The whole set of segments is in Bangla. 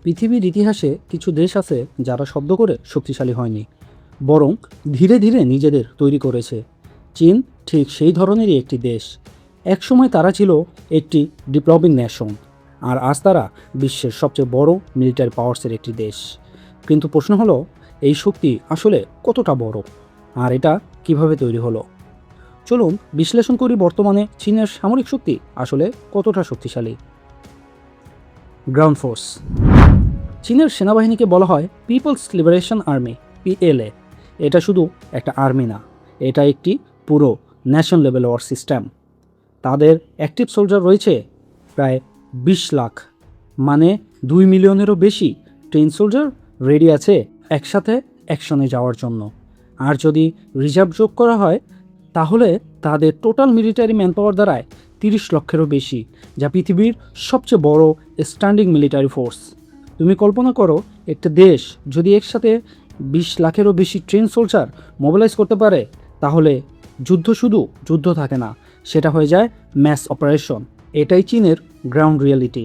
পৃথিবীর ইতিহাসে কিছু দেশ আছে যারা শব্দ করে শক্তিশালী হয়নি, বরং ধীরে ধীরে নিজেদের তৈরি করেছে। চীন ঠিক সেই ধরনেরই একটি দেশ। একসময় তারা ছিল একটি ডেভেলপিং নেশন, আর আজ তারা বিশ্বের সবচেয়ে বড় মিলিটারি পাওয়ার্সের একটি দেশ। কিন্তু প্রশ্ন হলো, এই শক্তি আসলে কতটা বড়, আর এটা কিভাবে তৈরি হলো? চলুন বিশ্লেষণ করি বর্তমানে চীনের সামরিক শক্তি আসলে কতটা শক্তিশালী। Ground force. চীনের সেনাবাহিনীকে বলা হয় পিপলস লিবারেশন আর্মি, PLA। এটা শুধু একটা আর্মি না, এটা একটি পুরো ন্যাশন লেভেল ওয়ার সিস্টেম। তাদের অ্যাক্টিভ সোলজার রয়েছে প্রায় 20 লাখ, মানে 2 মিলিয়নেরও বেশি ট্রেন সোলজার রেডি আছে একসাথে অ্যাকশনে যাওয়ার জন্য। আর যদি রিজার্ভ যোগ করা হয় তাহলে তাদের টোটাল মিলিটারি ম্যান পাওয়ার দাঁড়ায় 30 লক্ষেরও বেশি, যা পৃথিবীর সবচেয়ে বড় স্ট্যান্ডিং মিলিটারি ফোর্স। তুমি কল্পনা করো, একটা দেশ যদি একসাথে 20 লাখেরও বেশি ট্রেন সোলজার মোবিলাইজ করতে পারে, তাহলে যুদ্ধ শুধু যুদ্ধ থাকে না, সেটা হয়ে যায় ম্যাস অপারেশন। এটাই চীনের গ্রাউন্ড রিয়ালিটি।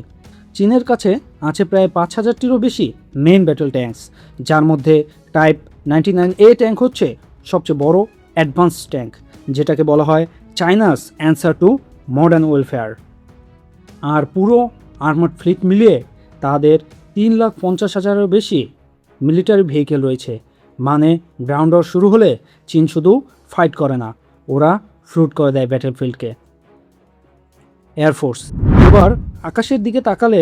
চীনের কাছে আছে প্রায় 5000টিরও বেশি মেইন ব্যাটল ট্যাঙ্কস, যার মধ্যে টাইপ 99A ট্যাঙ্ক হচ্ছে সবচেয়ে বড় অ্যাডভান্স ট্যাঙ্ক, যেটাকে বলা হয় China's answer to modern warfare. আর পুরো আর্মার্ড ফ্লিট মিলিয়ে তাদের 3,50,000-এরও বেশি মিলিটারি ভেহিকেল রয়েছে। মানে গ্রাউন্ড ওয়ার শুরু হলে চীন শুধু ফাইট করে না, ওরা ফ্লুট করে দেয় ব্যাটেলফিল্ডকে। এয়ারফোর্স। এবার আকাশের দিকে তাকালে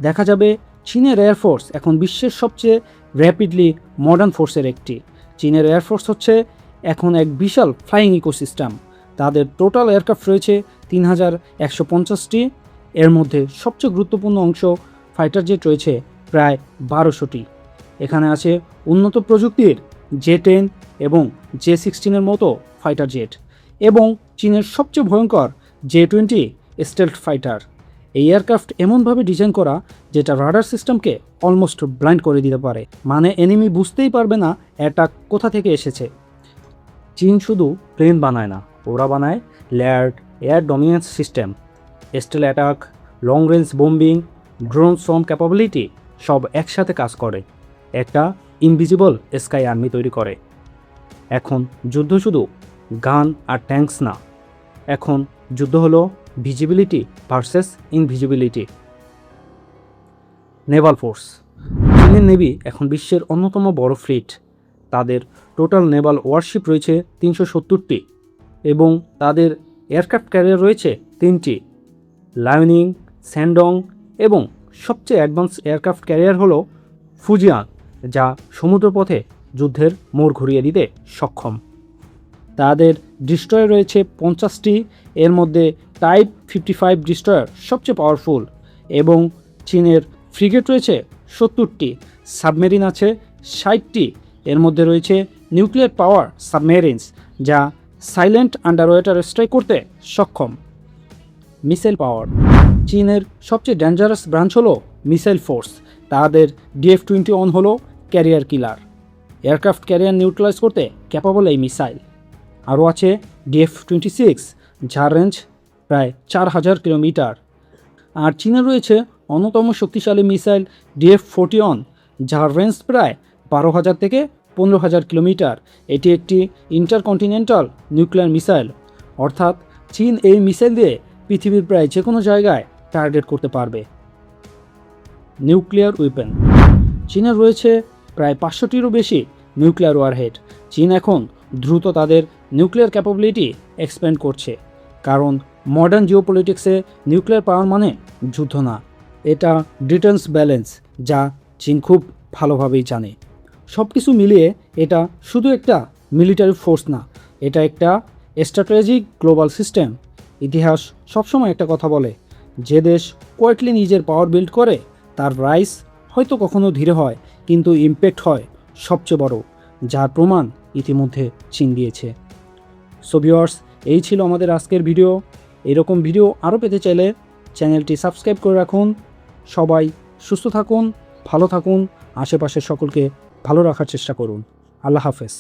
দেখা যাবে চীনের এয়ারফোর্স এখন বিশ্বের সবচেয়ে র্যাপিডলি মডার্ন ফোর্সের একটি। চীনের এয়ারফোর্স হচ্ছে এখন এক বিশাল ফ্লাইং ইকোসিস্টেম। তাদের টোটাল এয়ারক্রাফট রয়েছে 3150টি। এর মধ্যে সবচেয়ে গুরুত্বপূর্ণ অংশ ফাইটার জেট রয়েছে প্রায় 1200টি। এখানে আছে উন্নত প্রযুক্তির J-10 এবং J-16-এর মতো ফাইটার জেট, এবং চীনের সবচেয়ে ভয়ঙ্কর J-20 স্টেলথ ফাইটার। এই এয়ারক্রাফট এমনভাবে ডিজাইন করা যেটা রাডার সিস্টেমকে অলমোস্ট ব্লাইন্ড করে দিতে পারে, মানে এনিমি বুঝতেই পারবে না এটা কোথা থেকে এসেছে। চীন শুধু প্লেন বানায় না, ওরা বানায় layered air dominance system, stealth attack, long range bombing, drone storm capability সব একসাথে কাজ করে একটা ইনভিজিবল স্কাই আর্মি তৈরি করে। এখন যুদ্ধ শুধু গান আর ট্যাঙ্কস না, এখন যুদ্ধ হলো visibility versus invisibility. Naval force. চীনের নেভি এখন বিশ্বের অন্যতম বড় ফ্লিট। তাদের টোটাল নেভাল ওয়ারশিপ রয়েছে 370টি, এবং তাদের এয়ারক্রাফট ক্যারিয়ার রয়েছে 3টি, লায়নিং, স্যান্ডং, এবং সবচেয়ে অ্যাডভান্স এয়ারক্রাফট ক্যারিয়ার হলো ফুজিয়ান, যা সমুদ্রপথে যুদ্ধের মোড় ঘুরিয়ে দিতে সক্ষম। তাদের ডিস্ট্রয়ার রয়েছে 50টি, এর মধ্যে টাইপ 55 ডিস্ট্রয়ার সবচেয়ে পাওয়ারফুল, এবং চীনের ফ্রিগেট রয়েছে 70টি, সাবমেরিন আছে 60টি, এর মধ্যে রয়েছে নিউক্লিয়ার পাওয়ার সাবমেরিনস, যা সাইলেন্ট আন্ডার ওয়াটার স্ট্রাইক করতে সক্ষম। মিসাইল পাওয়ার। চীনের সবচেয়ে ডেঞ্জারাস ব্রাঞ্চ হলো মিসাইল ফোর্স। তাদের DF-21 হলো ক্যারিয়ার কিলার, এয়ারক্রাফট ক্যারিয়ার নিউট্রালাইজ করতে ক্যাপাবল এই মিসাইল। আরও আছে DF-26, যার রেঞ্জ প্রায় 4000 কিলোমিটার। আর চীনে রয়েছে অন্যতম শক্তিশালী মিসাইল DF-41, যার রেঞ্জ প্রায় 12,000 থেকে 15,000 কিলোমিটার। এটি একটি ইন্টারকন্টিনেন্টাল নিউক্লিয়ার মিসাইল, অর্থাৎ চীন এই মিসাইল দিয়ে পৃথিবীর প্রায় যে কোনো জায়গায় টার্গেট করতে পারবে। Nuclear weapon. চীনের রয়েছে প্রায় 500টিরও বেশি নিউক্লিয়ার ওয়ারহেড। চীন এখন দ্রুত তাদের নিউক্লিয়ার ক্যাপাবিলিটি এক্সপ্যান্ড করছে, কারণ মডার্ন জিওপলিটিক্সে নিউক্লিয়ার পাওয়ার মানে যুদ্ধ না, এটা ডিফেন্স ব্যালেন্স, যা চীন খুব ভালোভাবেই জানে। সব কিছু মিলিয়ে এটা শুধু একটা মিলিটারি ফোর্স না, এটা একটা স্ট্র্যাটেজিক গ্লোবাল সিস্টেম। ইতিহাস সবসময় একটা কথা বলে, যে দেশ কোয়াইটলি নিজের পাওয়ার বিল্ড করে তার রাইস হয়তো কখনো ধীরে হয়, কিন্তু ইম্প্যাক্ট হয় সবচেয়ে বড়, যার প্রমাণ ইতিমধ্যে চীন দিয়েছে। সো ভিউয়ার্স, এই ছিল আমাদের আজকের ভিডিও। এরকম ভিডিও আরও পেতে চাইলে চ্যানেলটি সাবস্ক্রাইব করে রাখুন। সবাই সুস্থ থাকুন, ভালো থাকুন, আশেপাশের সকলকে ভালো রাখার চেষ্টা করুন। আল্লাহ হাফেজ।